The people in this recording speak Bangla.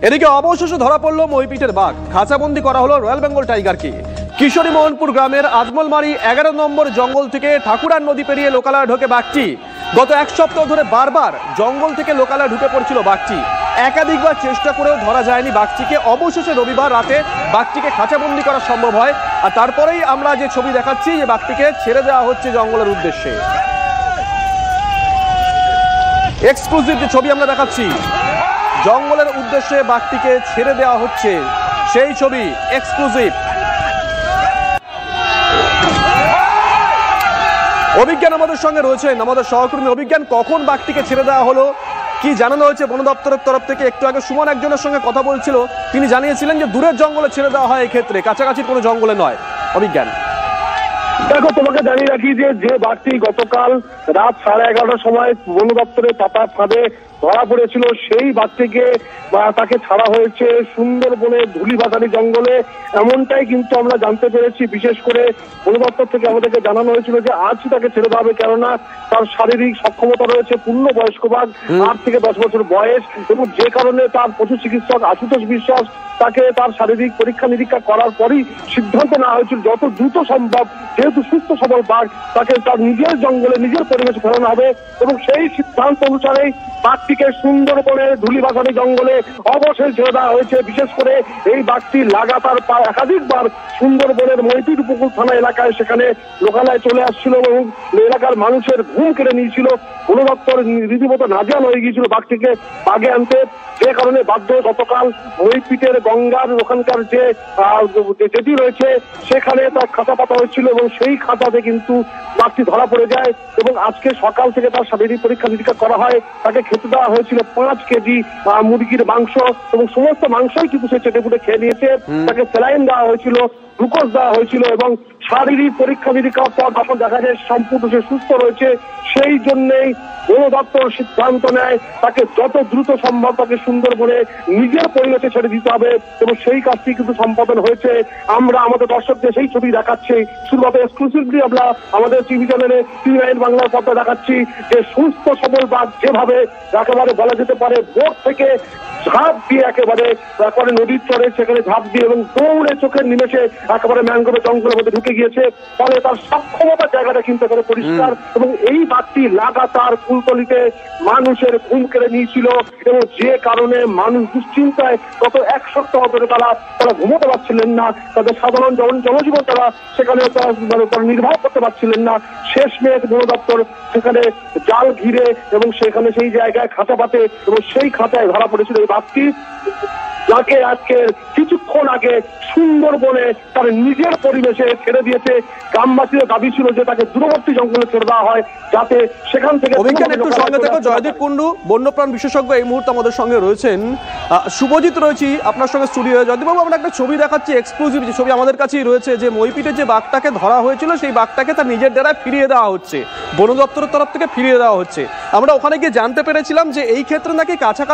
এদিকে অবশেষে ধরা পড়ল মইপিটের বাঘ, খাঁচাবন্দি করা হলো রয়্যাল বেঙ্গল টাইগারকে। কিশোরী মোহনপুর গ্রামের আজমলমারি 11 নম্বর জঙ্গল থেকে ঠাকুরার নদী পেরিয়ে লোকালয়ে ঢোকে বাঘটি। গত এক সপ্তাহ ধরে বারবার জঙ্গল থেকে লোকালয়ে ঢুকে পড়ছিল বাঘটি। একাধিকবার চেষ্টা করেও ধরা যায়নি বাঘটিকে। অবশেষে রবিবার রাতে বাঘটিকে খাঁচাবন্দি করা সম্ভব হয়, আর তারপরেই আমরা যে ছবি দেখাচ্ছি যে বাঘটিকে ছেড়ে দেওয়া হচ্ছে জঙ্গলের উদ্দেশ্যে। এক্সক্লুসিভ যে ছবি আমরা দেখাচ্ছি, জঙ্গলের উদ্দেশ্যে বাঘটিকে ছেড়ে দেওয়া হচ্ছে, সেই ছবি এক্সক্লুসিভ। অভিজ্ঞান আমাদের সঙ্গে রয়েছেন, আমাদের সহকর্মী অভিজ্ঞান। কখন বাঘটিকে ছেড়ে দেওয়া হলো, কি জানানো হয়েছে বন দপ্তরের তরফ থেকে? একটু আগে সুমন একজনের সঙ্গে কথা বলছিল, তিনি জানিয়েছিলেন যে দূরের জঙ্গলে ছেড়ে দেওয়া হয়, এই ক্ষেত্রে কাছাকাছি কোনো জঙ্গলে নয়। অভিজ্ঞান, দেখো, তোমাকে জানিয়ে রাখি যে বাঘটি গতকাল রাত 11:30টার সময় বন দপ্তরের পাতা ফাঁদে ধরা পড়েছিল, সেই বাঘটিকে তাকে ছাড়া হয়েছে সুন্দরবনে ধুলিবাগানি জঙ্গলে, এমনটাই কিন্তু আমরা জানতে পেরেছি। বিশেষ করে বন দপ্তর থেকে আমাদেরকে জানানো হয়েছিল যে আজই তাকে ছেড়ে দেওয়া হবে, কেননা তার শারীরিক সক্ষমতা রয়েছে, পূর্ণ বয়স্ক বাঘ, 8 থেকে 10 বছর বয়স, এবং যে কারণে তার পশু চিকিৎসক আশুতোষ বিশ্বাস তাকে তার শারীরিক পরীক্ষা নিরীক্ষা করার পরই সিদ্ধান্ত নেওয়া হয়েছিল যত দ্রুত সম্ভব, যেহেতু সুস্থ সবল বাঘ, তাকে তার নিজের জঙ্গলে নিজের পরিবেশে ফেরানো হবে। এবং সেই সিদ্ধান্ত অনুসারেই বাঘটিকে সুন্দরবনে ধুলিবাগানি জঙ্গলে অবশেষে ছেড়ে দেওয়া হয়েছে। বিশেষ করে এই বাঘটি লাগাতার একাধিকবার সুন্দরবনের মইপিট উপকূল থানা এলাকায় সেখানে লোকালয়ে চলে আসছিল এবং এলাকার মানুষের ঘুম কেড়ে নিয়েছিল। বন দপ্তর রীতিমতো নাজেহাল হয়ে গিয়েছিল বাঘটিকে বাগে আনতে, যে কারণে বাধ্য গতকাল মইপিটের গঙ্গার ওখানকার যে জেটি রয়েছে সেখানে তার খাঁচা পাতা হয়েছিল এবং সেই খাঁচাতে কিন্তু বাঘটি ধরা পড়ে যায়। এবং আজকে সকাল থেকে তার শারীরিক পরীক্ষা নিরীক্ষা করা হয়, তাকে খেতে দেওয়া হয়েছিল 5 কেজি মুরগির মাংস এবং সমস্ত মাংসই কিন্তু সে চেটেপুটে খেয়ে নিয়েছে। তাকে স্যালাইন দেওয়া হয়েছিল, গ্লুকোজ দেওয়া হয়েছিল এবং শারীরিক পরীক্ষা নিরীক্ষার পর যখন দেখা যায় সম্পূর্ণ সে সুস্থ রয়েছে, সেই জন্যই বন দপ্তর সিদ্ধান্ত নেয় তাকে যত দ্রুত সম্ভব তাকে সুন্দরবনে নিজের পরিবেশে ছেড়ে দিতে হবে এবং সেই কাজটি কিন্তু সম্পাদন হয়েছে। আমরা আমাদের দর্শকদের সেই ছবি দেখাচ্ছি, শুরুতে এক্সক্লুসিভলি আমরা আমাদের টিভি চ্যানেলে TV9 বাংলার পর্দায় দেখাচ্ছি যে সুস্থ সবল বাঘ যেভাবে একেবারে বলা যেতে পারে বোট থেকে ঝাঁপ দিয়ে একেবারে নদীর চরে সেখানে ঝাঁপ দিয়ে এবং দৌড়ে চোখের নিমেষে একেবারে ম্যানগ্রোভের জঙ্গলের মধ্যে ঢুকে গিয়েছে। ফলে তার সক্ষমতার জায়গাটা কিন্তু একেবারে পরিষ্কার এবং এই বাঘটি লাগাতার কুলতলিতে মানুষের ঘুম কেড়ে নিয়েছিল এবং যে কারণে মানুষ দুশ্চিন্তায় গত এক সপ্তাহ ধরে তারা ঘুমোতে পারছিলেন না, তাদের সাধারণ জনজীবন তারা সেখানে তারা নির্বাহ করতে পারছিলেন না। শেষমেশ বন দপ্তর সেখানে জাল ঘিরে এবং সেখানে সেই জায়গায় খাঁচা পাতে এবং সেই খাঁচায় ধরা পড়েছিল এই বাঘটি, যাকে আজকে কিছুক্ষণ আগে সুন্দরবনে তার নিজের পরিবেশে ছেড়ে দিয়েছে। গ্রামবাসীদের দাবি ছিল যে তাকে দূরবর্তী জঙ্গলে ছেড়ে দেওয়া হয় যাতে সেখান থেকে। একটু সঙ্গে থেকে জয়দীপ কুন্ডু বন্যপ্রাণ বিশেষজ্ঞ এই মুহূর্তে আমাদের সঙ্গে রয়েছেন। শুভজিৎ রয়েছি আপনার সঙ্গে স্টুডিওয়ে। জয়দীপবাবু, আমরা একটা ছবি দেখাচ্ছি, এক্সক্লুসিভ যে ছবি আমাদের কাছেই রয়েছে, যে মইপিটে যে বাঘটাকে ধরা হয়েছিল সেই বাঘটাকে তার নিজের ডেরায় ফিরিয়ে দেওয়া হচ্ছে, বন দপ্তরের তরফ থেকে ফিরিয়ে দেওয়া হচ্ছে। আমরা ওখানে গিয়ে জানতে পেরেছিলাম যে এই ক্ষেত্রে নাকি কাছাকাছি